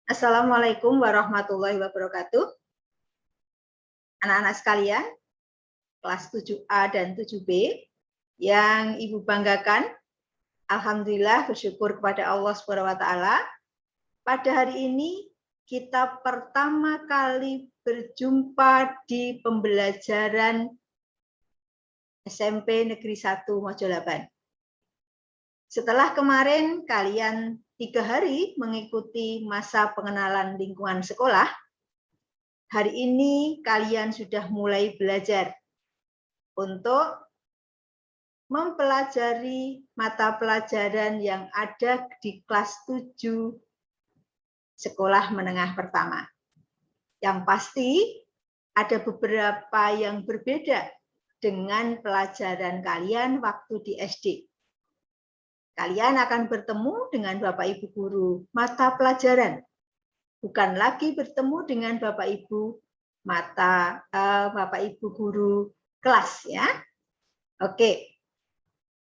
Assalamualaikum warahmatullahi wabarakatuh. Anak-anak sekalian, kelas 7A dan 7B yang Ibu banggakan, alhamdulillah bersyukur kepada Allah SWT. Pada hari ini kita pertama kali berjumpa di pembelajaran SMP Negeri 1 Mojolaban. Setelah kemarin kalian 3 hari mengikuti masa pengenalan lingkungan sekolah, hari ini kalian sudah mulai belajar untuk mempelajari mata pelajaran yang ada di kelas 7 sekolah menengah pertama. Yang pasti ada beberapa yang berbeda dengan pelajaran kalian waktu di SD. Kalian akan bertemu dengan Bapak Ibu guru mata pelajaran. Bukan lagi bertemu dengan Bapak Ibu Bapak Ibu guru kelas ya. Oke.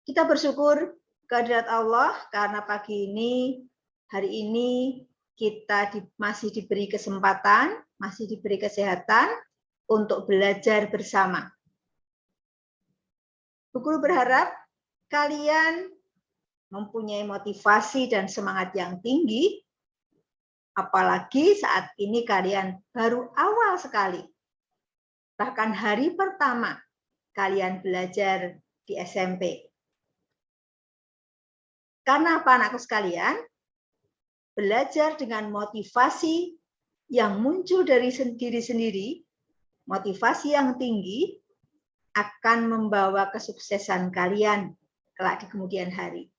Kita bersyukur kehadirat Allah karena pagi ini, hari ini kita masih diberi kesempatan, masih diberi kesehatan untuk belajar bersama. Bu Guru berharap kalian mempunyai motivasi dan semangat yang tinggi, apalagi saat ini kalian baru awal sekali. Bahkan hari pertama kalian belajar di SMP. Karena apa anakku sekalian? Belajar dengan motivasi yang muncul dari diri sendiri, motivasi yang tinggi akan membawa kesuksesan kalian kelak di kemudian hari.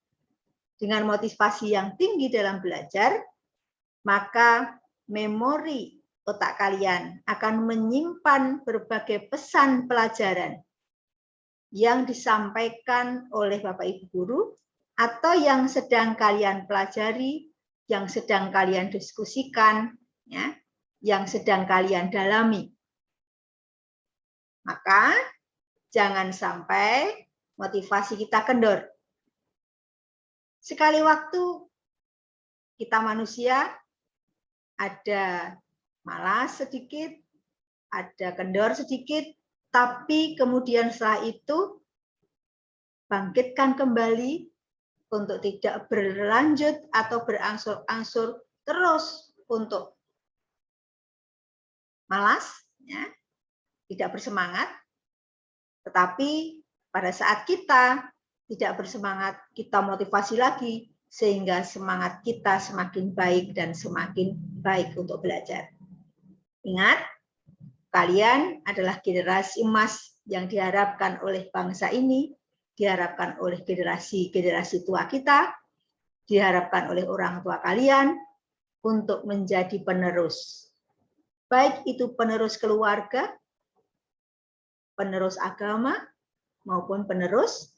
Dengan motivasi yang tinggi dalam belajar, maka memori otak kalian akan menyimpan berbagai pesan pelajaran yang disampaikan oleh Bapak Ibu guru atau yang sedang kalian pelajari, yang sedang kalian diskusikan, ya, yang sedang kalian dalami. Maka jangan sampai motivasi kita kendor. Sekali waktu kita manusia ada malas sedikit, ada kendor sedikit, tapi kemudian setelah itu bangkitkan kembali untuk tidak berlanjut atau berangsur-angsur terus untuk malas, ya, tidak bersemangat, tetapi pada saat kita tidak bersemangat, kita motivasi lagi, sehingga semangat kita semakin baik dan semakin baik untuk belajar. Ingat, kalian adalah generasi emas yang diharapkan oleh bangsa ini, diharapkan oleh generasi tua kita, diharapkan oleh orang tua kalian untuk menjadi penerus. Baik itu penerus keluarga, penerus agama, maupun penerus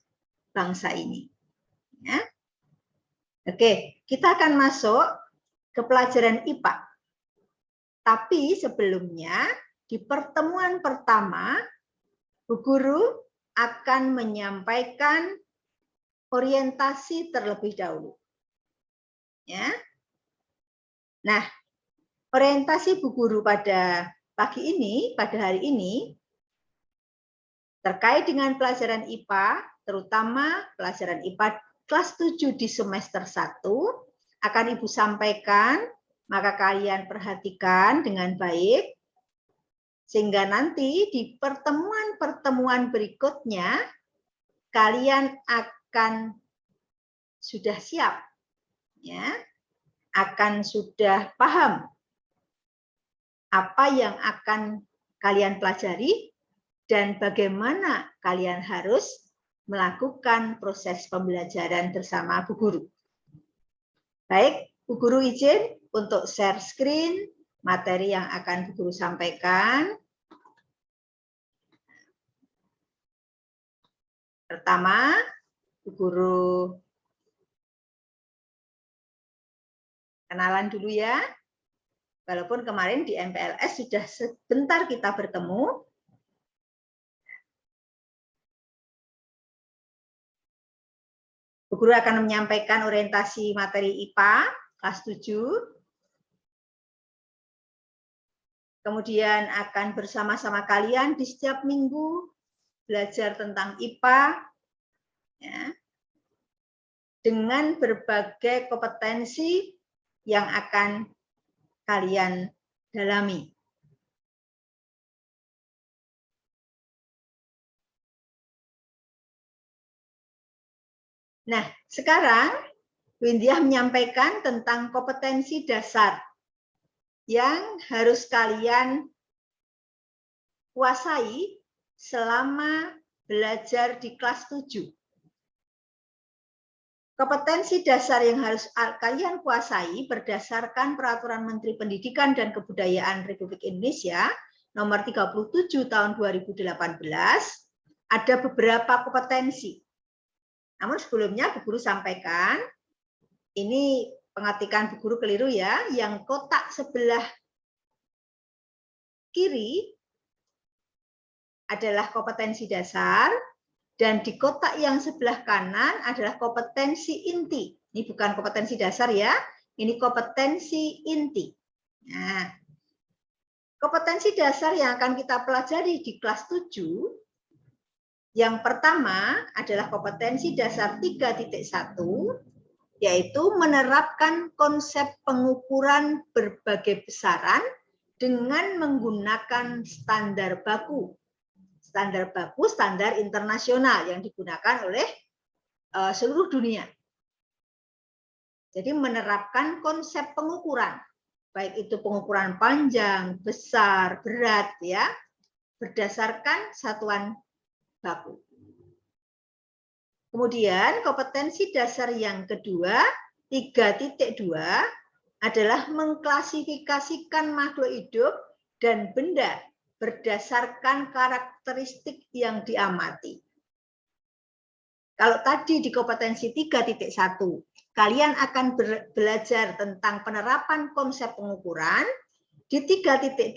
bangsa ini. Ya. Oke, kita akan masuk ke pelajaran IPA. Tapi sebelumnya, di pertemuan pertama, Bu Guru akan menyampaikan orientasi terlebih dahulu. Ya. Nah, orientasi Bu Guru pada pagi ini, pada hari ini, terkait dengan pelajaran IPA, terutama pelajaran IPA kelas 7 di semester 1, akan Ibu sampaikan, maka kalian perhatikan dengan baik, sehingga nanti di pertemuan-pertemuan berikutnya, kalian akan sudah siap, ya, akan sudah paham apa yang akan kalian pelajari dan bagaimana kalian harus melakukan proses pembelajaran bersama Bu Guru. Baik, Bu Guru izin untuk share screen materi yang akan Bu Guru sampaikan. Pertama, Bu Guru kenalan dulu ya. Walaupun kemarin di MPLS sudah sebentar kita bertemu. Bu Guru akan menyampaikan orientasi materi IPA kelas 7. Kemudian akan bersama-sama kalian di setiap minggu belajar tentang IPA, ya, dengan berbagai kompetensi yang akan kalian dalami. Nah, sekarang Windia menyampaikan tentang kompetensi dasar yang harus kalian kuasai selama belajar di kelas 7. Kompetensi dasar yang harus kalian kuasai berdasarkan Peraturan Menteri Pendidikan dan Kebudayaan Republik Indonesia nomor 37 tahun 2018, ada beberapa kompetensi. Namun sebelumnya Bu Guru sampaikan, ini pengetikan Bu Guru keliru ya, yang kotak sebelah kiri adalah kompetensi dasar, dan di kotak yang sebelah kanan adalah kompetensi inti. Ini bukan kompetensi dasar ya, ini kompetensi inti. Nah, kompetensi dasar yang akan kita pelajari di kelas 7, yang pertama adalah kompetensi dasar 3.1, yaitu menerapkan konsep pengukuran berbagai besaran dengan menggunakan standar baku. Standar baku, standar internasional yang digunakan oleh seluruh dunia. Jadi menerapkan konsep pengukuran, baik itu pengukuran panjang, besar, berat, ya, berdasarkan satuan baku. Kemudian kompetensi dasar yang kedua, 3.2, adalah mengklasifikasikan makhluk hidup dan benda berdasarkan karakteristik yang diamati. Kalau tadi di kompetensi 3.1, kalian akan belajar tentang penerapan konsep pengukuran. Di 3.2,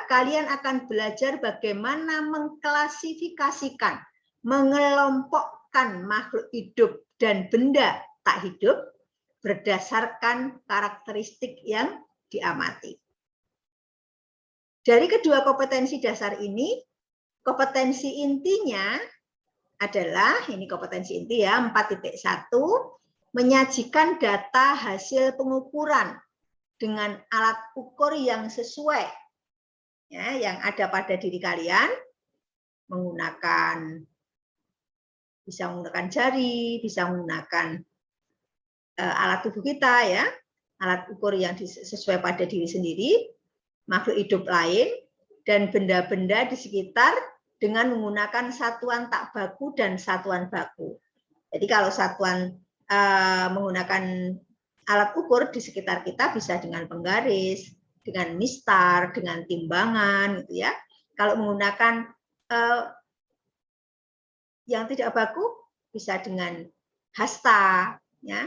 kalian akan belajar bagaimana mengklasifikasikan, mengelompokkan makhluk hidup dan benda tak hidup berdasarkan karakteristik yang diamati. Dari kedua kompetensi dasar ini, kompetensi intinya adalah, ini kompetensi inti ya, 4.1, menyajikan data hasil pengukuran dengan alat ukur yang sesuai, ya, yang ada pada diri kalian, bisa menggunakan jari, bisa menggunakan alat tubuh kita, ya, alat ukur yang sesuai pada diri sendiri, makhluk hidup lain, dan benda-benda di sekitar dengan menggunakan satuan tak baku dan satuan baku. Jadi kalau satuan menggunakan alat ukur di sekitar kita bisa dengan penggaris, dengan mistar, dengan timbangan, gitu ya. Kalau menggunakan yang tidak baku bisa dengan hasta, ya,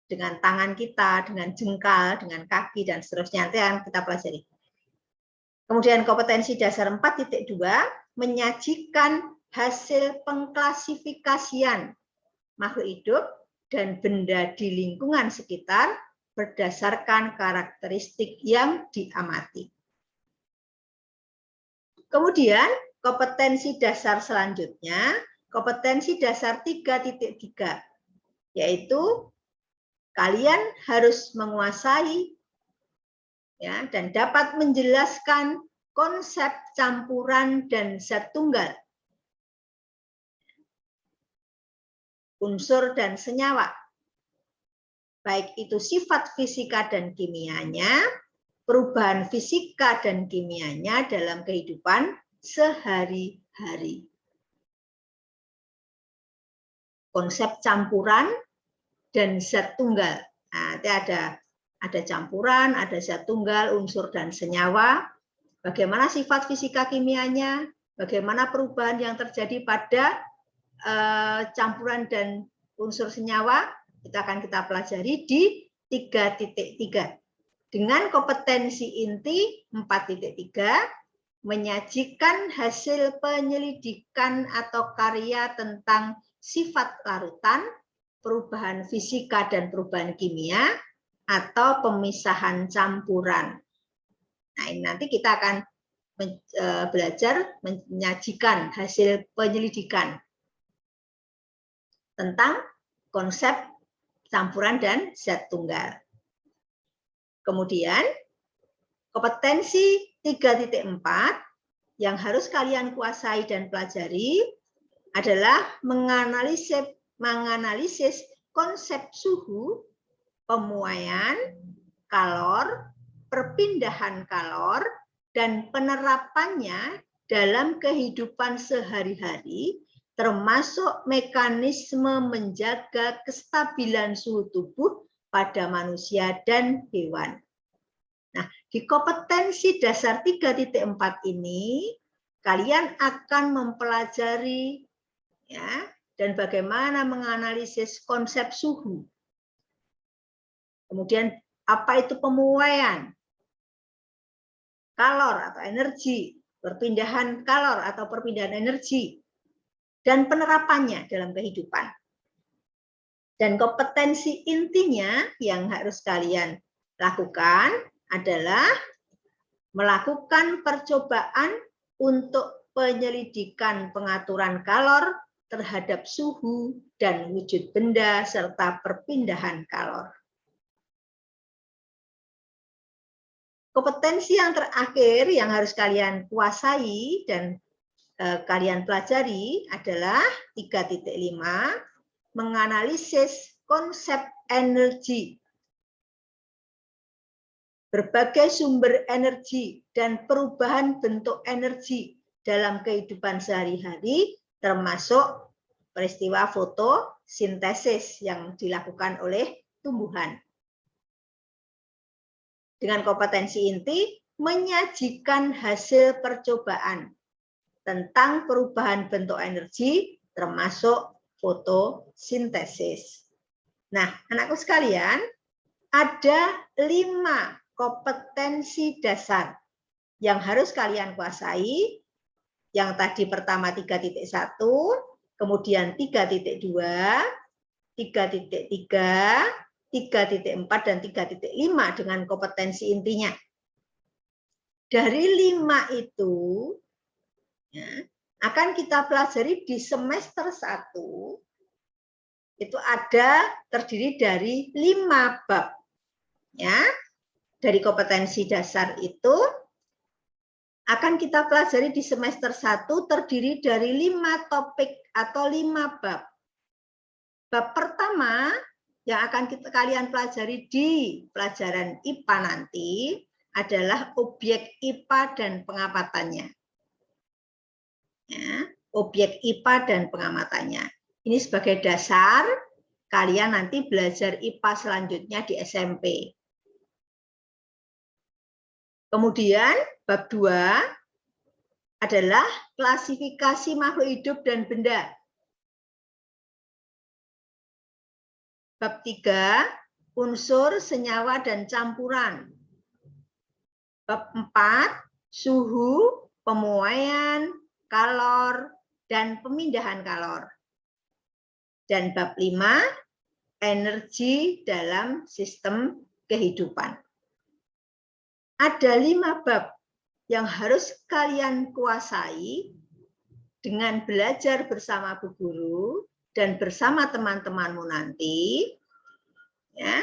dengan tangan kita, dengan jengkal, dengan kaki, dan seterusnya. Nanti yang kita pelajari. Kemudian kompetensi dasar 4.2, menyajikan hasil pengklasifikasian makhluk hidup dan benda di lingkungan sekitar berdasarkan karakteristik yang diamati. Kemudian kompetensi dasar selanjutnya, kompetensi dasar 3.3, yaitu kalian harus menguasai, ya, dan dapat menjelaskan konsep campuran dan zat tunggal, unsur dan senyawa, baik itu sifat fisika dan kimianya, perubahan fisika dan kimianya dalam kehidupan sehari-hari. Konsep campuran dan zat tunggal. Nah, nanti ada campuran, ada zat tunggal, unsur dan senyawa. Bagaimana sifat fisika kimianya, bagaimana perubahan yang terjadi pada campuran dan unsur senyawa, kita pelajari di 3.3. Dengan kompetensi inti 4.3, menyajikan hasil penyelidikan atau karya tentang sifat larutan, perubahan fisika dan perubahan kimia, atau pemisahan campuran. Nah, ini nanti kita akan belajar menyajikan hasil penyelidikan tentang konsep campuran dan zat tunggal. Kemudian, kompetensi 3.4 yang harus kalian kuasai dan pelajari adalah menganalisis konsep suhu, pemuaian, kalor, perpindahan kalor, dan penerapannya dalam kehidupan sehari-hari, termasuk mekanisme menjaga kestabilan suhu tubuh pada manusia dan hewan. Nah, di kompetensi dasar 3.4 ini, kalian akan mempelajari ya, dan bagaimana menganalisis konsep suhu. Kemudian, apa itu pemuaian? Kalor atau energi, perpindahan kalor atau perpindahan energi, dan penerapannya dalam kehidupan. Dan kompetensi intinya yang harus kalian lakukan adalah melakukan percobaan untuk penyelidikan pengaturan kalor terhadap suhu dan wujud benda serta perpindahan kalor. Kompetensi yang terakhir yang harus kalian kuasai dan kalian pelajari adalah 3.5, menganalisis konsep energi. Berbagai sumber energi dan perubahan bentuk energi dalam kehidupan sehari-hari, termasuk peristiwa fotosintesis yang dilakukan oleh tumbuhan. Dengan kompetensi inti, menyajikan hasil percobaan tentang perubahan bentuk energi, termasuk fotosintesis. Nah, anakku sekalian, ada 5 kompetensi dasar yang harus kalian kuasai. Yang tadi pertama 3.1, kemudian 3.2, 3.3, 3.4, dan 3.5 dengan kompetensi intinya. Dari 5 itu ya, akan kita pelajari di semester 1. Itu ada terdiri dari 5 bab. Ya, dari kompetensi dasar itu akan kita pelajari di semester 1 terdiri dari 5 topik atau 5 bab. Bab pertama yang akan kalian pelajari di pelajaran IPA nanti adalah objek IPA dan pengamatannya. Ya, objek IPA dan pengamatannya. Ini sebagai dasar kalian nanti belajar IPA selanjutnya di SMP. Kemudian bab 2 adalah klasifikasi makhluk hidup dan benda. Bab 3, unsur, senyawa, dan campuran. Bab 4, suhu, pemuaian, kalor, dan pemindahan kalor. Dan bab 5, energi dalam sistem kehidupan. Ada 5 bab yang harus kalian kuasai dengan belajar bersama Bu Guru dan bersama teman-temanmu nanti, ya,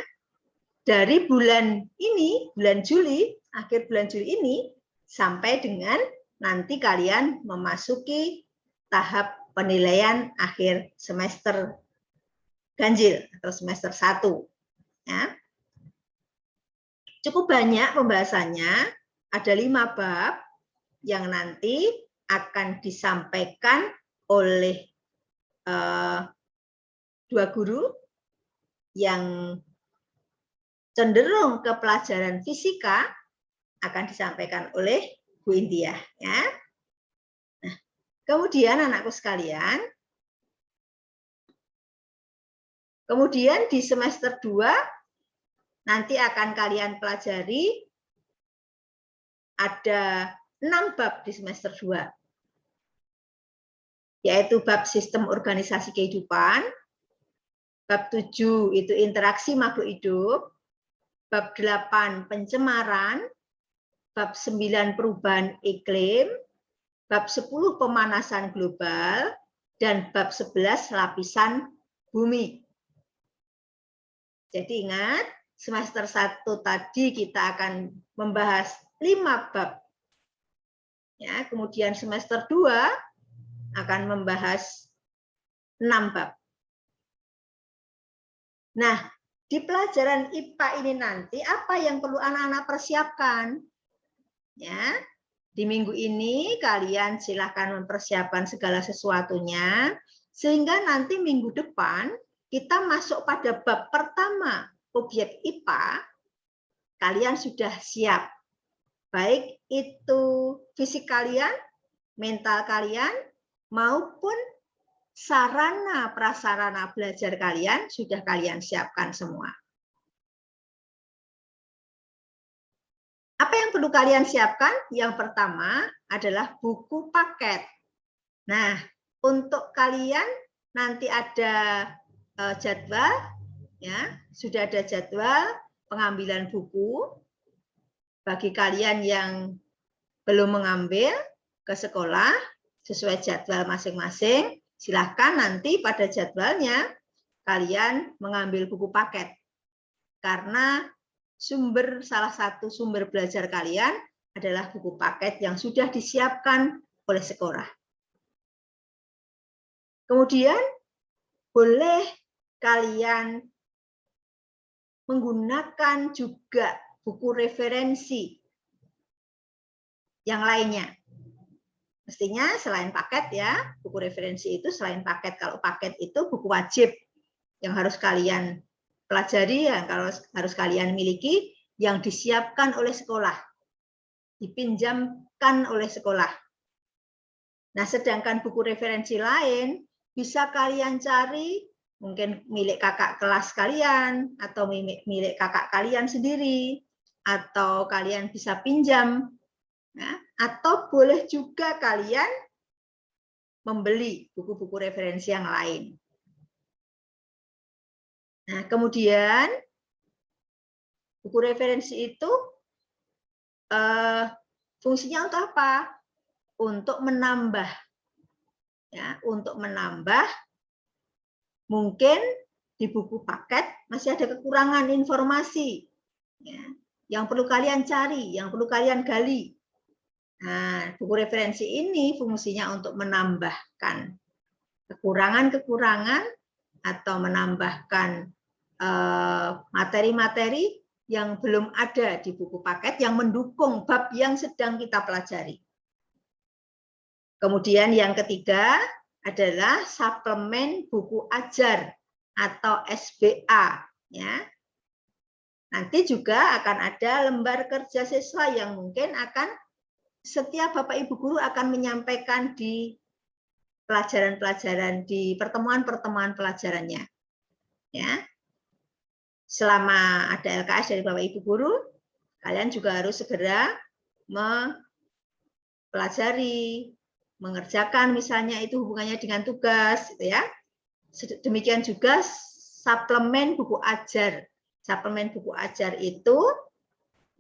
dari bulan ini, bulan Juli, akhir bulan Juli ini, sampai dengan nanti kalian memasuki tahap penilaian akhir semester ganjil atau semester 1. Ya. Cukup banyak pembahasannya, ada 5 bab yang nanti akan disampaikan oleh 2 guru yang cenderung ke pelajaran fisika, akan disampaikan oleh Bu India. Ya. Nah, kemudian anakku sekalian, kemudian di semester 2 nanti akan kalian pelajari ada 6 bab di semester 2. Yaitu bab sistem organisasi kehidupan, bab 7 itu interaksi makhluk hidup, bab 8 pencemaran, bab 9 perubahan iklim, bab 10 pemanasan global, dan bab 11 lapisan bumi. Jadi ingat, semester 1 tadi kita akan membahas 5 bab. Ya, kemudian semester 2 akan membahas 6 bab. Nah, di pelajaran IPA ini nanti apa yang perlu anak-anak persiapkan? Ya, di minggu ini kalian silahkan mempersiapkan segala sesuatunya, sehingga nanti minggu depan kita masuk pada bab pertama, objek IPA, kalian sudah siap. Baik itu fisik kalian, mental kalian, maupun sarana prasarana belajar kalian sudah kalian siapkan semua. Apa yang perlu kalian siapkan? Yang pertama adalah buku paket. Nah, untuk kalian nanti ada jadwal, ya, sudah ada jadwal pengambilan buku. Bagi kalian yang belum mengambil ke sekolah sesuai jadwal masing-masing, silahkan nanti pada jadwalnya kalian mengambil buku paket. Karena salah satu sumber belajar kalian adalah buku paket yang sudah disiapkan oleh sekolah. Kemudian boleh kalian menggunakan juga buku referensi yang lainnya. Mestinya selain paket ya, buku referensi itu selain paket. Kalau paket itu buku wajib yang harus kalian pelajari, yang harus kalian miliki, yang disiapkan oleh sekolah, dipinjamkan oleh sekolah. Nah, sedangkan buku referensi lain bisa kalian cari mungkin milik kakak kelas kalian atau milik kakak kalian sendiri, atau kalian bisa pinjam. Nah, atau boleh juga kalian membeli buku-buku referensi yang lain. Nah, kemudian buku referensi itu fungsinya untuk apa? Untuk menambah. Ya, untuk menambah mungkin di buku paket masih ada kekurangan informasi. Ya, yang perlu kalian cari, yang perlu kalian gali. Nah, buku referensi ini fungsinya untuk menambahkan kekurangan-kekurangan atau menambahkan materi-materi yang belum ada di buku paket yang mendukung bab yang sedang kita pelajari. Kemudian yang ketiga adalah suplemen buku ajar atau SBA. Ya. Nanti juga akan ada lembar kerja siswa yang mungkin akan setiap Bapak Ibu guru akan menyampaikan di pelajaran-pelajaran, di pertemuan-pertemuan pelajarannya. Ya. Selama ada LKS dari Bapak Ibu guru, kalian juga harus segera mempelajari, mengerjakan misalnya itu hubungannya dengan tugas, gitu ya. Demikian juga suplemen buku ajar. Suplemen buku ajar itu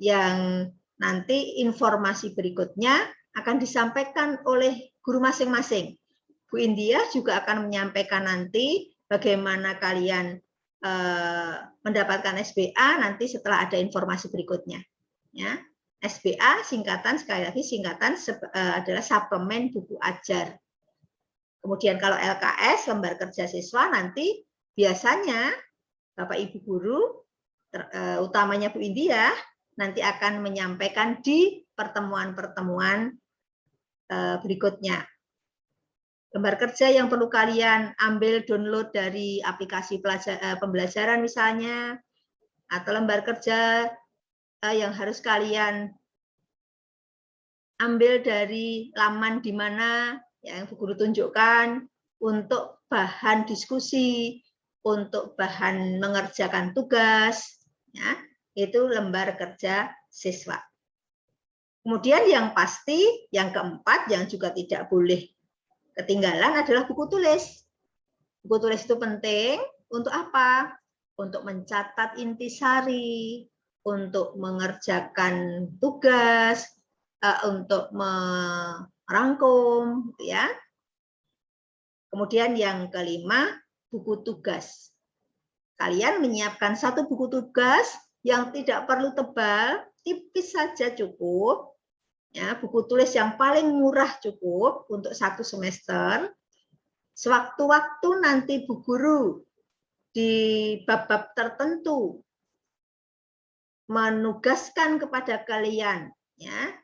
yang nanti informasi berikutnya akan disampaikan oleh guru masing-masing. Bu India juga akan menyampaikan nanti bagaimana kalian mendapatkan SBA nanti setelah ada informasi berikutnya. Ya. SBA singkatan, sekali lagi singkatan adalah suplemen buku ajar. Kemudian kalau LKS, lembar kerja siswa, nanti biasanya Bapak Ibu guru, utamanya Bu India, nanti akan menyampaikan di pertemuan-pertemuan berikutnya. Lembar kerja yang perlu kalian ambil download dari aplikasi pembelajaran misalnya, atau lembar kerja yang harus kalian ambil dari laman di mana yang Bu Guru tunjukkan untuk bahan diskusi, untuk bahan mengerjakan tugas, ya, itu lembar kerja siswa. Kemudian yang pasti, yang keempat yang juga tidak boleh ketinggalan adalah buku tulis. Buku tulis itu penting untuk apa? Untuk mencatat intisari, untuk mengerjakan tugas, untuk merangkum, gitu ya. Kemudian yang kelima, buku tugas. Kalian menyiapkan satu buku tugas yang tidak perlu tebal, tipis saja cukup. Ya, buku tulis yang paling murah cukup untuk 1 semester. Sewaktu-waktu nanti Bu Guru di bab-bab tertentu menugaskan kepada kalian, ya,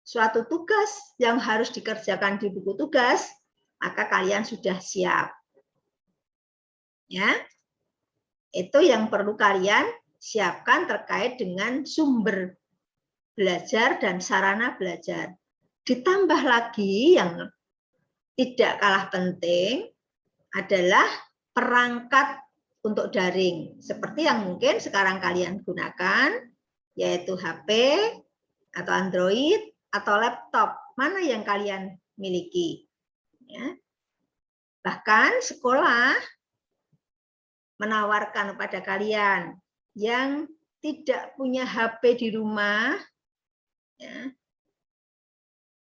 suatu tugas yang harus dikerjakan di buku tugas, maka kalian sudah siap. Ya, itu yang perlu kalian siapkan terkait dengan sumber belajar dan sarana belajar. Ditambah lagi yang tidak kalah penting adalah perangkat untuk daring. Seperti yang mungkin sekarang kalian gunakan, yaitu HP, atau Android, atau laptop. Mana yang kalian miliki? Ya. Bahkan sekolah menawarkan kepada kalian yang tidak punya HP di rumah, ya,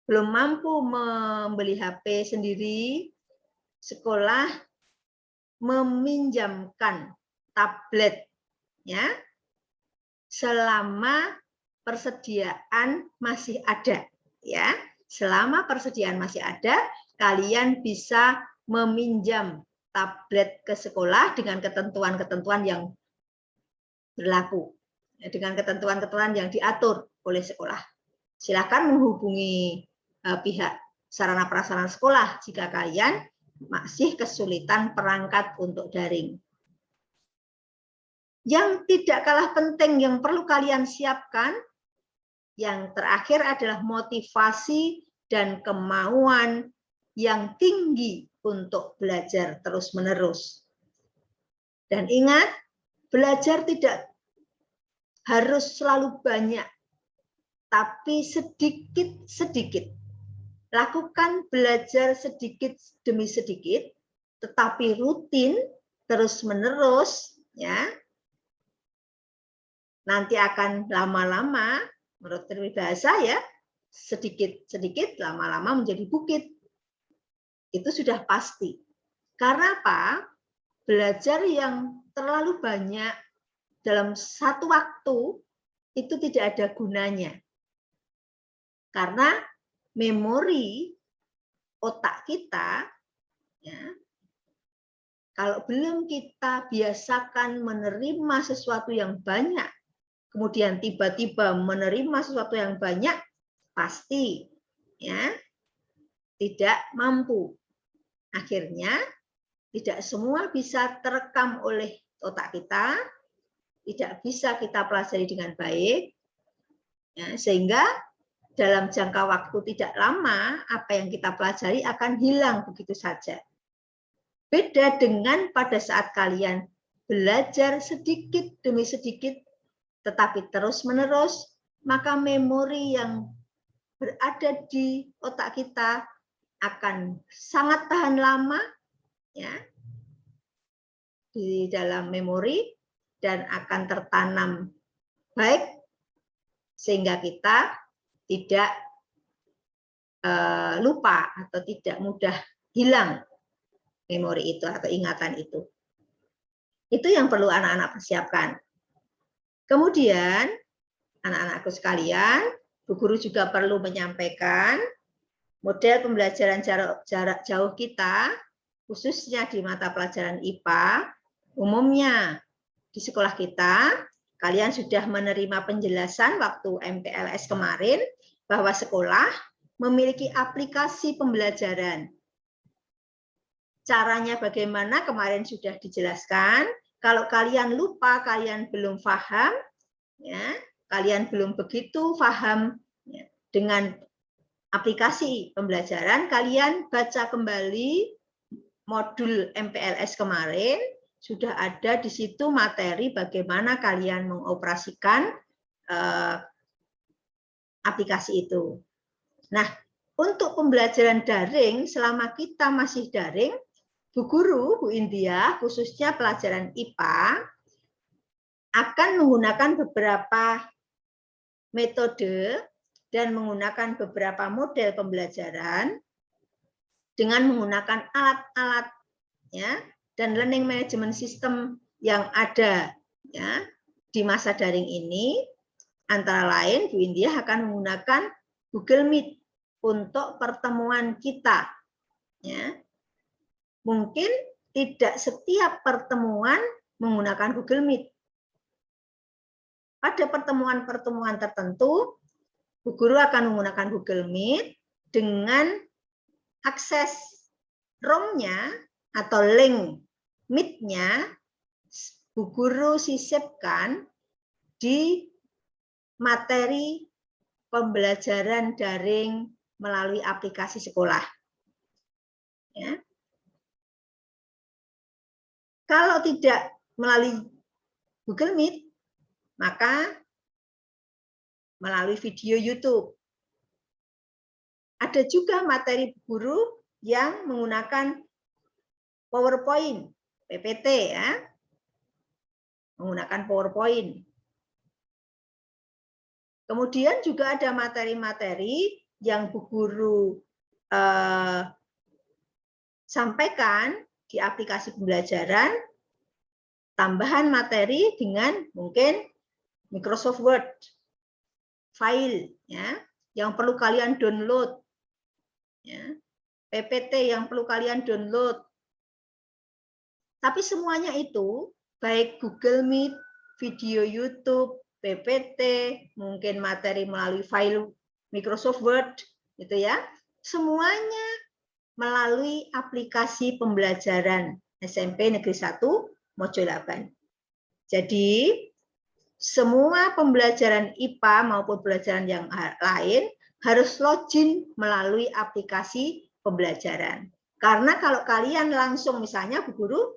belum mampu membeli HP sendiri, sekolah meminjamkan tablet, ya, selama persediaan masih ada, ya. Selama persediaan masih ada, kalian bisa meminjam tablet ke sekolah dengan ketentuan-ketentuan yang berlaku, dengan ketentuan-ketentuan yang diatur oleh sekolah. Silakan menghubungi pihak sarana prasarana sekolah jika kalian masih kesulitan perangkat untuk daring. Yang tidak kalah penting yang perlu kalian siapkan, yang terakhir adalah motivasi dan kemauan yang tinggi untuk belajar terus-menerus. Dan ingat, belajar tidak harus selalu banyak, tapi sedikit-sedikit. Lakukan belajar sedikit demi sedikit, tetapi rutin, terus-menerus, ya. Nanti akan lama-lama, menurut peribahasa ya, sedikit-sedikit lama-lama menjadi bukit. Itu sudah pasti. Karena apa? Belajar yang terlalu banyak dalam satu waktu itu tidak ada gunanya. Karena memori otak kita, ya, kalau belum kita biasakan menerima sesuatu yang banyak, kemudian tiba-tiba menerima sesuatu yang banyak, pasti ya tidak mampu. Akhirnya tidak semua bisa terekam oleh otak kita, tidak bisa kita pelajari dengan baik, ya, sehingga dalam jangka waktu tidak lama apa yang kita pelajari akan hilang begitu saja. Beda dengan pada saat kalian belajar sedikit demi sedikit, tetapi terus-menerus, maka memori yang berada di otak kita akan sangat tahan lama, ya, di dalam memori dan akan tertanam baik sehingga kita tidak lupa atau tidak mudah hilang memori itu atau ingatan itu. Itu yang perlu anak-anak persiapkan. Kemudian anak-anakku sekalian, Bu Guru juga perlu menyampaikan model pembelajaran jarak jauh kita, khususnya di mata pelajaran IPA. Umumnya di sekolah kita, kalian sudah menerima penjelasan waktu MPLS kemarin bahwa sekolah memiliki aplikasi pembelajaran. Caranya bagaimana kemarin sudah dijelaskan. Kalau kalian lupa, kalian belum paham, ya, kalian belum begitu paham ya, dengan aplikasi pembelajaran, kalian baca kembali modul MPLS kemarin, sudah ada di situ materi bagaimana kalian mengoperasikan aplikasi itu. Nah, untuk pembelajaran daring, selama kita masih daring, Bu Guru, Bu India, khususnya pelajaran IPA, akan menggunakan beberapa metode dan menggunakan beberapa model pembelajaran dengan menggunakan alat-alat ya dan learning management system yang ada ya di masa daring ini. Antara lain Bu India akan menggunakan Google Meet untuk pertemuan kita ya. Mungkin tidak setiap pertemuan menggunakan Google Meet. Pada pertemuan-pertemuan tertentu, Bu Guru akan menggunakan Google Meet dengan akses ROM-nya atau link Meet-nya Bu Guru sisipkan di materi pembelajaran daring melalui aplikasi sekolah. Ya. Kalau tidak melalui Google Meet, maka melalui video YouTube. Ada juga materi guru yang menggunakan PowerPoint, PPT ya. Menggunakan PowerPoint. Kemudian juga ada materi-materi yang Bu Guru sampaikan di aplikasi pembelajaran, tambahan materi dengan mungkin Microsoft Word, file ya, yang perlu kalian download, ya, PPT yang perlu kalian download. Tapi semuanya itu, baik Google Meet, video YouTube, PPT, mungkin materi melalui file Microsoft Word, gitu ya, semuanya melalui aplikasi pembelajaran SMP Negeri 1 Mojo 8. Jadi semua pembelajaran IPA maupun pembelajaran yang lain harus login melalui aplikasi pembelajaran. Karena kalau kalian langsung misalnya Bu Guru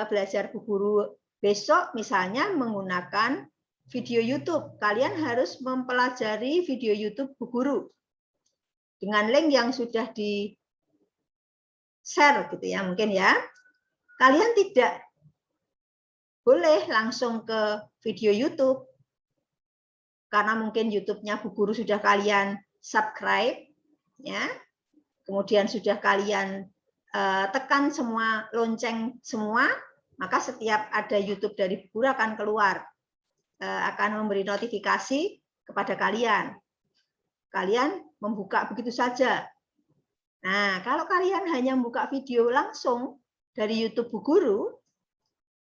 belajar Bu Guru besok misalnya menggunakan video YouTube, kalian harus mempelajari video YouTube Bu Guru dengan link yang sudah di share gitu ya mungkin ya. Kalian tidak boleh langsung ke video YouTube karena mungkin YouTube-nya Bu Guru sudah kalian subscribe ya. Kemudian sudah kalian tekan semua lonceng semua, maka setiap ada YouTube dari Bu Guru akan keluar, akan memberi notifikasi kepada kalian. Kalian membuka begitu saja. Nah, kalau kalian hanya membuka video langsung dari YouTube Bu Guru,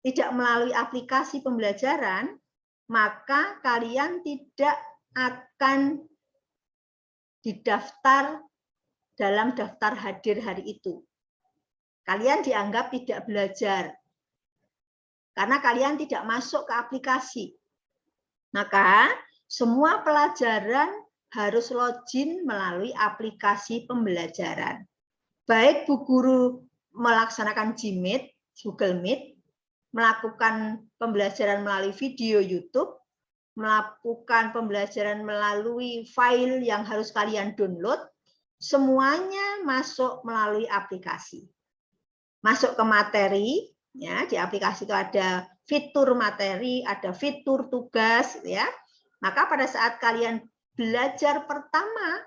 tidak melalui aplikasi pembelajaran, maka kalian tidak akan didaftar dalam daftar hadir hari itu. Kalian dianggap tidak belajar, karena kalian tidak masuk ke aplikasi. Maka semua pelajaran harus login melalui aplikasi pembelajaran. Baik Bu Guru melaksanakan Gmeet, Google Meet, melakukan pembelajaran melalui video YouTube, melakukan pembelajaran melalui file yang harus kalian download, semuanya masuk melalui aplikasi. Masuk ke materi, ya di aplikasi itu ada fitur materi, ada fitur tugas, ya. Maka pada saat kalian belajar pertama,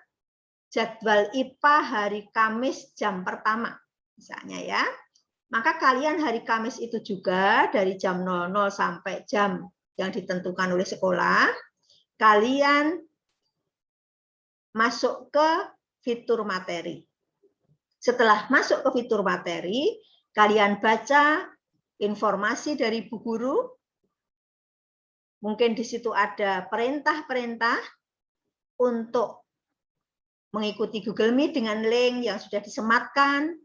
jadwal IPA hari Kamis jam pertama, misalnya ya. Maka kalian hari Kamis itu juga dari jam 00 sampai jam yang ditentukan oleh sekolah, kalian masuk ke fitur materi. Setelah masuk ke fitur materi, kalian baca informasi dari Bu Guru. Mungkin di situ ada perintah-perintah untuk mengikuti Google Meet dengan link yang sudah disematkan,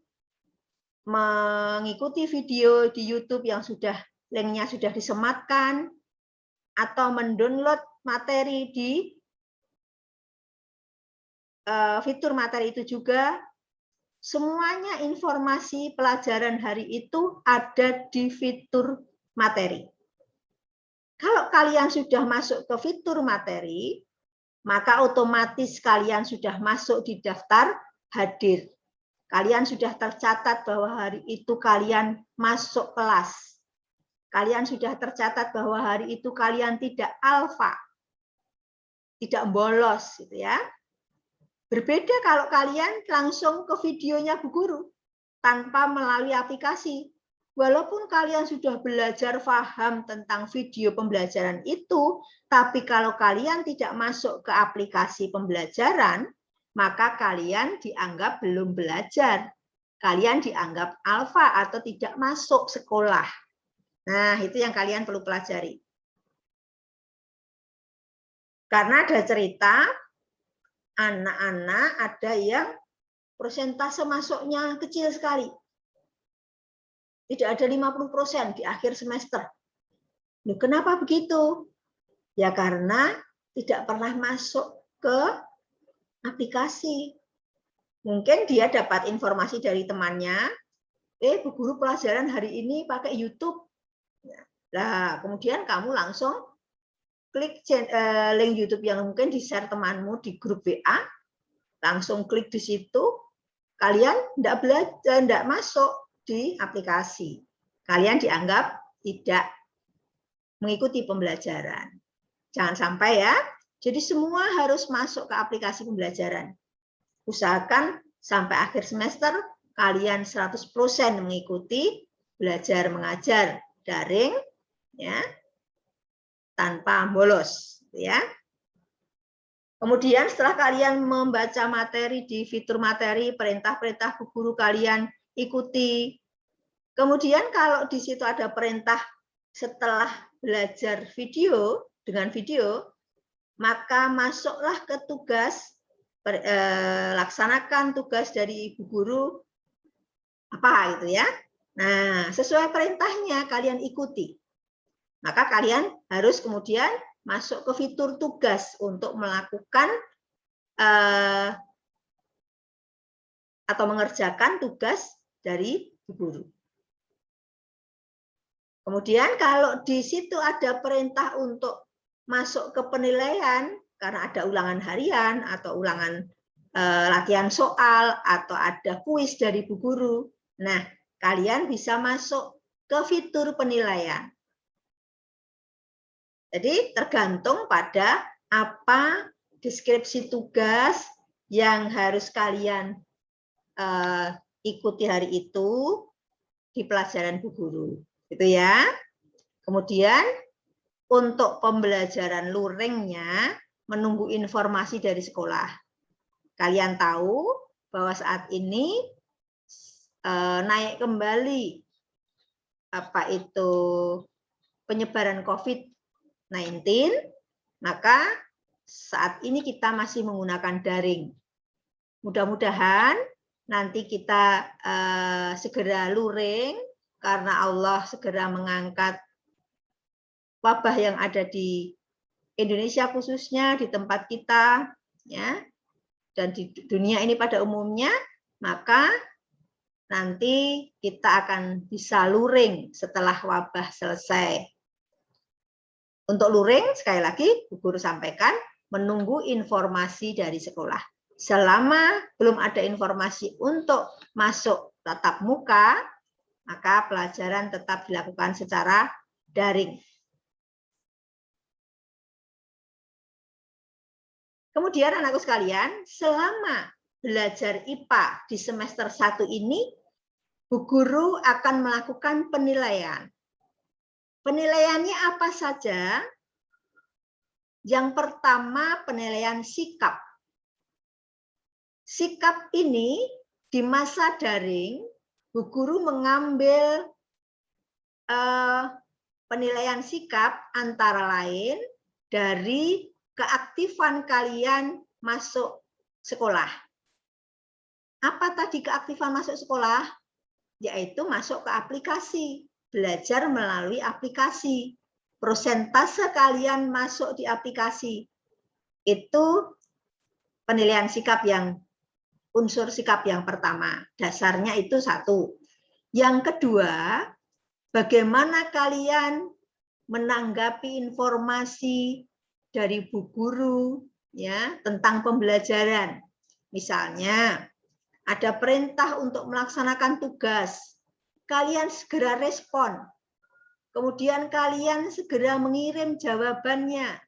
mengikuti video di YouTube yang sudah linknya sudah disematkan, atau mendownload materi di fitur materi itu juga. Semuanya informasi pelajaran hari itu ada di fitur materi. Kalau kalian sudah masuk ke fitur materi, maka otomatis kalian sudah masuk di daftar hadir. Kalian sudah tercatat bahwa hari itu kalian masuk kelas. kalian sudah tercatat bahwa hari itu kalian tidak alfa, tidak bolos, gitu ya. Berbeda kalau kalian langsung ke videonya Bu Guru tanpa melalui aplikasi. Walaupun kalian sudah belajar paham tentang video pembelajaran itu, tapi kalau kalian tidak masuk ke aplikasi pembelajaran, maka kalian dianggap belum belajar. Kalian dianggap alfa atau tidak masuk sekolah. Nah, itu yang kalian perlu pelajari. Karena ada cerita, anak-anak ada yang persentase masuknya kecil sekali. Tidak ada 50% di akhir semester. Loh, kenapa begitu? Ya karena tidak pernah masuk ke aplikasi. Mungkin dia dapat informasi dari temannya, Bu Guru pelajaran hari ini pakai YouTube. Nah, kemudian kamu langsung klik link YouTube yang mungkin di-share temanmu di grup WA, langsung klik di situ, kalian tidak masuk di aplikasi. Kalian dianggap tidak mengikuti pembelajaran. Jangan sampai ya. Jadi semua harus masuk ke aplikasi pembelajaran. Usahakan sampai akhir semester kalian 100% mengikuti belajar mengajar daring ya, tanpa bolos ya. Kemudian setelah kalian membaca materi di fitur materi, perintah-perintah Bu Guru kalian ikuti. Kemudian kalau di situ ada perintah setelah belajar video dengan video, maka masuklah ke tugas, laksanakan tugas dari Ibu Guru apa gitu ya. Nah, sesuai perintahnya kalian ikuti. Maka kalian harus kemudian masuk ke fitur tugas untuk melakukan atau mengerjakan tugas dari Bu Guru. Kemudian kalau di situ ada perintah untuk masuk ke penilaian, karena ada ulangan harian atau ulangan latihan soal, atau ada kuis dari Bu Guru. Nah, kalian bisa masuk ke fitur penilaian. Jadi tergantung pada apa deskripsi tugas yang harus kalian ikuti hari itu di pelajaran Bu Guru. Gitu ya. Kemudian untuk pembelajaran luringnya menunggu informasi dari sekolah. Kalian tahu bahwa saat ini naik kembali apa itu penyebaran COVID-19, maka saat ini kita masih menggunakan daring. Mudah-mudahan nanti kita segera luring karena Allah segera mengangkat wabah yang ada di Indonesia khususnya di tempat kita ya, dan di dunia ini pada umumnya, maka nanti kita akan bisa luring setelah wabah selesai. Untuk luring, sekali lagi Bu Guru sampaikan, menunggu informasi dari sekolah. Selama belum ada informasi untuk masuk tatap muka, maka pelajaran tetap dilakukan secara daring. Kemudian anakku sekalian, selama belajar IPA di semester 1 ini, Bu Guru akan melakukan penilaian. Penilaiannya apa saja? Yang pertama, penilaian sikap. Sikap ini di masa daring, Bu Guru mengambil penilaian sikap antara lain dari keaktifan kalian masuk sekolah. Apa tadi keaktifan masuk sekolah? Yaitu masuk ke aplikasi, belajar melalui aplikasi. Persentase kalian masuk di aplikasi. Itu penilaian sikap yang unsur sikap yang pertama. Dasarnya itu 1. Yang kedua, bagaimana kalian menanggapi informasi dari Bu Guru ya tentang pembelajaran. Misalnya ada perintah untuk melaksanakan tugas, kalian segera respon. Kemudian kalian segera mengirim jawabannya.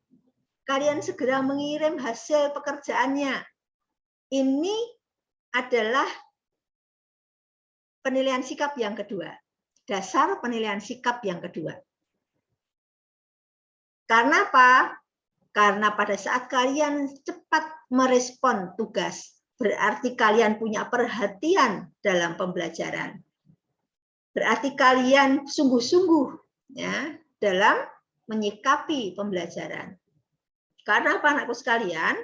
Kalian segera mengirim hasil pekerjaannya. Ini adalah penilaian sikap yang kedua. Dasar penilaian sikap yang kedua. Karena apa? Karena pada saat kalian cepat merespon tugas, berarti kalian punya perhatian dalam pembelajaran. Berarti kalian sungguh-sungguh ya dalam menyikapi pembelajaran. Karena apa anakku sekalian?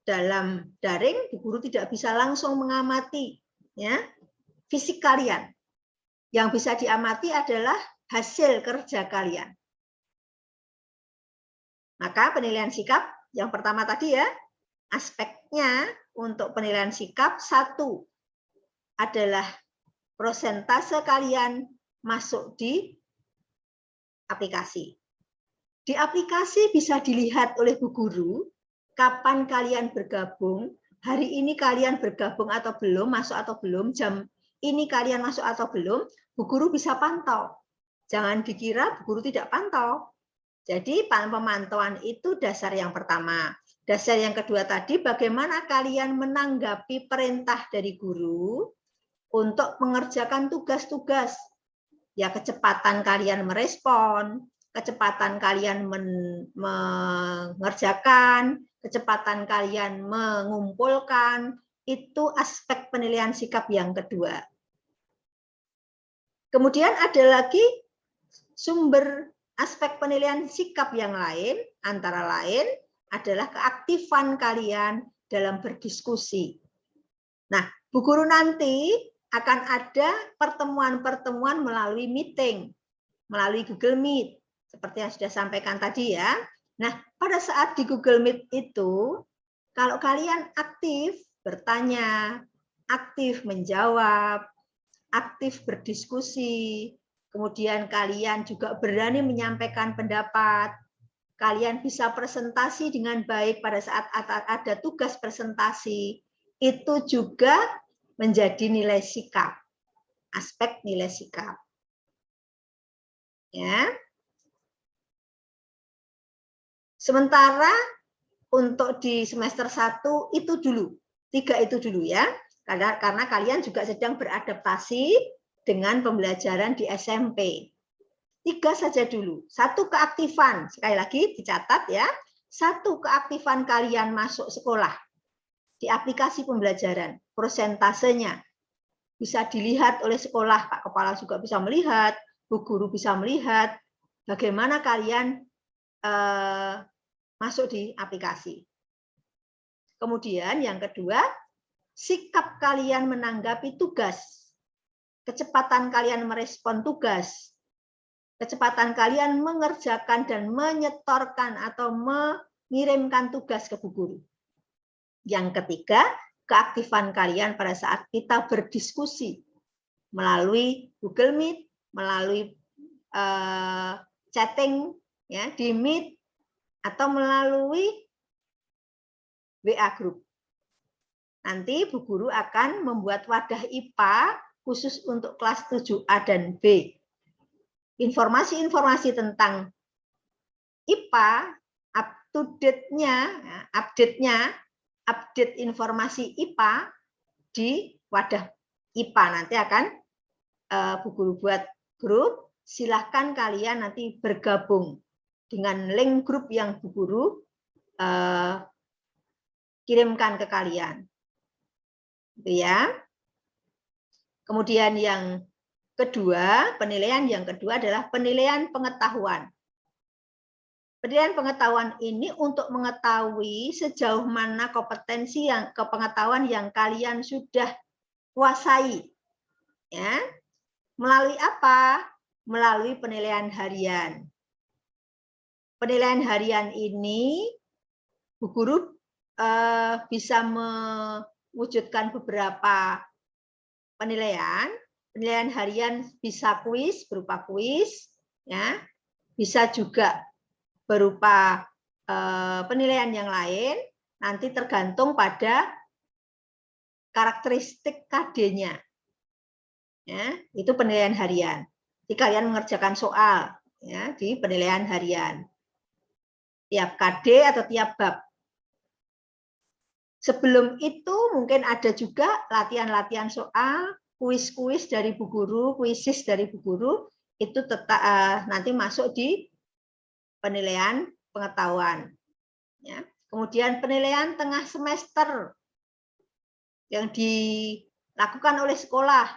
Dalam daring, guru tidak bisa langsung mengamati ya fisik kalian. Yang bisa diamati adalah hasil kerja kalian. Maka penilaian sikap yang pertama tadi ya, aspeknya untuk penilaian sikap satu adalah persentase kalian masuk di aplikasi. Di aplikasi bisa dilihat oleh Bu Guru kapan kalian bergabung, hari ini kalian bergabung atau belum, masuk atau belum, jam ini kalian masuk atau belum, Bu Guru bisa pantau. Jangan dikira Bu Guru tidak pantau. Jadi pemantauan itu dasar yang pertama. Dasar yang kedua tadi, bagaimana kalian menanggapi perintah dari guru untuk mengerjakan tugas-tugas. Ya, kecepatan kalian merespon, kecepatan kalian mengerjakan, kecepatan kalian mengumpulkan, itu aspek penilaian sikap yang kedua. Kemudian ada lagi sumber aspek penilaian sikap yang lain, antara lain adalah keaktifan kalian dalam berdiskusi. Nah, Bu Guru nanti akan ada pertemuan-pertemuan melalui meeting, melalui Google Meet, seperti yang sudah sampaikan tadi ya. Nah, pada saat di Google Meet itu, kalau kalian aktif bertanya, aktif menjawab, aktif berdiskusi, kemudian kalian juga berani menyampaikan pendapat, kalian bisa presentasi dengan baik pada saat ada tugas presentasi, itu juga menjadi nilai sikap, aspek nilai sikap. Ya. Sementara untuk di semester 1 itu dulu, 3 itu dulu ya, karena kalian juga sedang beradaptasi dengan pembelajaran di SMP. 3 saja dulu. 1 keaktifan, sekali lagi dicatat ya. 1 keaktifan kalian masuk sekolah di aplikasi pembelajaran, prosentasenya bisa dilihat oleh sekolah, Pak Kepala juga bisa melihat, Bu Guru bisa melihat bagaimana kalian masuk di aplikasi. Kemudian yang kedua, sikap kalian menanggapi tugas, kecepatan kalian merespon tugas, kecepatan kalian mengerjakan dan menyetorkan atau mengirimkan tugas ke Bu Guru. Yang ketiga, keaktifan kalian pada saat kita berdiskusi melalui Google Meet, melalui chatting ya di Meet atau melalui WA Group. Nanti Bu Guru akan membuat wadah IPA khusus untuk kelas 7A dan B. Informasi-informasi tentang IPA, update informasi IPA di wadah IPA. Nanti akan Bu Guru buat grup, silahkan kalian nanti bergabung dengan link grup yang Bu Guru kirimkan ke kalian. Gitu ya. Kemudian yang kedua, penilaian yang kedua adalah penilaian pengetahuan. Penilaian pengetahuan ini untuk mengetahui sejauh mana kompetensi kepengetahuan yang kalian sudah kuasai. Ya. Melalui apa? Melalui penilaian harian. Penilaian harian ini Bu Guru bisa mewujudkan beberapa penilaian. Penilaian harian bisa kuis, berupa kuis, ya, bisa juga berupa penilaian yang lain, nanti tergantung pada karakteristik KD-nya. Ya, itu penilaian harian. Jadi kalian mengerjakan soal, ya di penilaian harian. Tiap KD atau tiap bab. Sebelum itu mungkin ada juga latihan-latihan soal, kuis-kuis dari Bu Guru, kuisis dari Bu Guru, itu tetap nanti masuk di penilaian pengetahuan. Ya. Kemudian penilaian tengah semester yang dilakukan oleh sekolah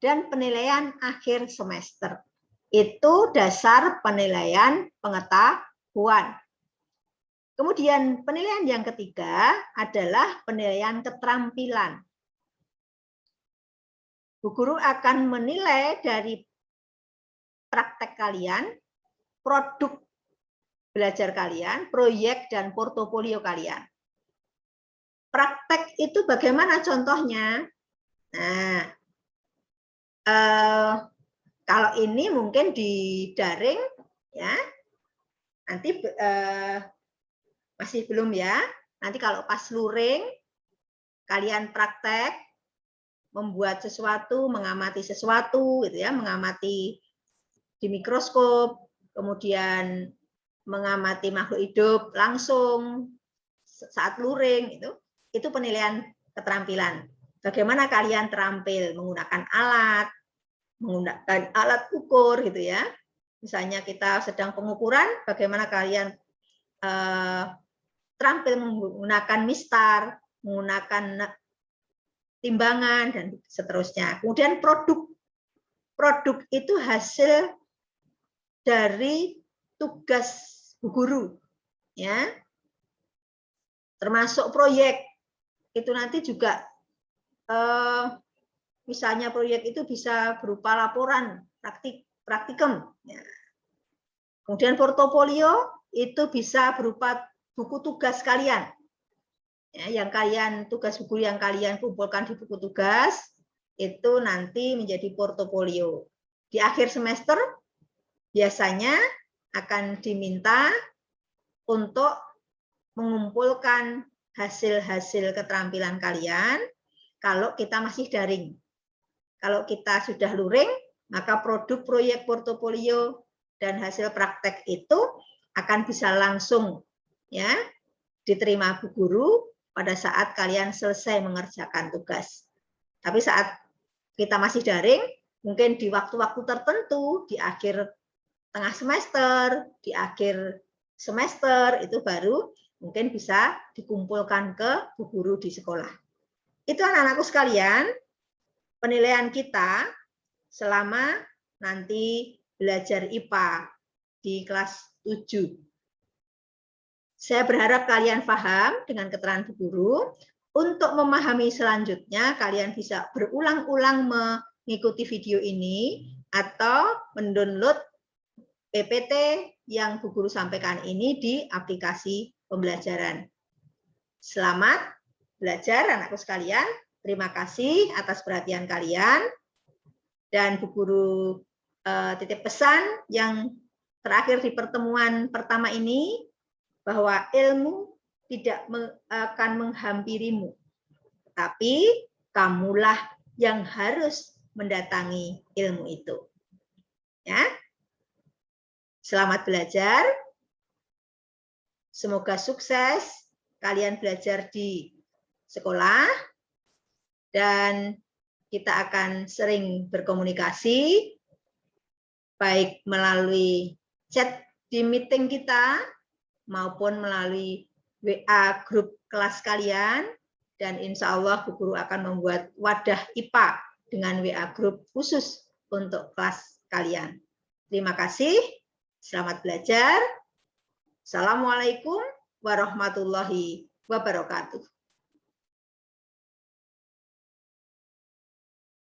dan penilaian akhir semester. Itu dasar penilaian pengetahuan. Kemudian penilaian yang ketiga adalah penilaian keterampilan. Bu Guru akan menilai dari praktek kalian, produk belajar kalian, proyek dan portofolio kalian. Praktek itu bagaimana contohnya? Nah, kalau ini mungkin di daring, ya. Nanti masih belum ya. Nanti kalau pas luring, kalian praktek membuat sesuatu, mengamati sesuatu, gitu ya, mengamati di mikroskop, kemudian mengamati makhluk hidup langsung saat luring, itu penilaian keterampilan. Bagaimana kalian terampil menggunakan alat ukur, gitu ya. Misalnya kita sedang pengukuran, bagaimana kalian terampil menggunakan mistar, menggunakan timbangan, dan seterusnya. Kemudian produk itu hasil dari tugas Bu Guru, ya. Termasuk proyek itu nanti juga misalnya proyek itu bisa berupa laporan praktikum. Ya. Kemudian portofolio itu bisa berupa buku tugas kalian. Ya, yang kalian tugas buku yang kalian kumpulkan di buku tugas itu nanti menjadi portofolio. Di akhir semester biasanya akan diminta untuk mengumpulkan hasil-hasil keterampilan kalian kalau kita masih daring. Kalau kita sudah luring, maka produk proyek portofolio dan hasil praktek itu akan bisa langsung ya diterima Bu Guru pada saat kalian selesai mengerjakan tugas. Tapi saat kita masih daring, mungkin di waktu-waktu tertentu, di akhir tengah semester, di akhir semester, itu baru mungkin bisa dikumpulkan ke Bu Guru di sekolah. Itu anak-anakku sekalian, penilaian kita selama nanti belajar IPA di kelas 7. Saya berharap kalian paham dengan keterangan Bu Guru. Untuk memahami selanjutnya, kalian bisa berulang-ulang mengikuti video ini atau mendownload PPT yang Bu Guru sampaikan ini di aplikasi pembelajaran. Selamat belajar anakku sekalian. Terima kasih atas perhatian kalian. Dan Bu Guru titip pesan yang terakhir di pertemuan pertama ini, bahwa ilmu tidak akan menghampirimu, tapi kamulah yang harus mendatangi ilmu itu. Ya. Selamat belajar. Semoga sukses kalian belajar di sekolah dan kita akan sering berkomunikasi baik melalui chat di meeting kita maupun melalui WA grup kelas kalian, dan insya Allah Bu Guru akan membuat wadah IPA dengan WA grup khusus untuk kelas kalian. Terima kasih, selamat belajar. Assalamualaikum warahmatullahi wabarakatuh.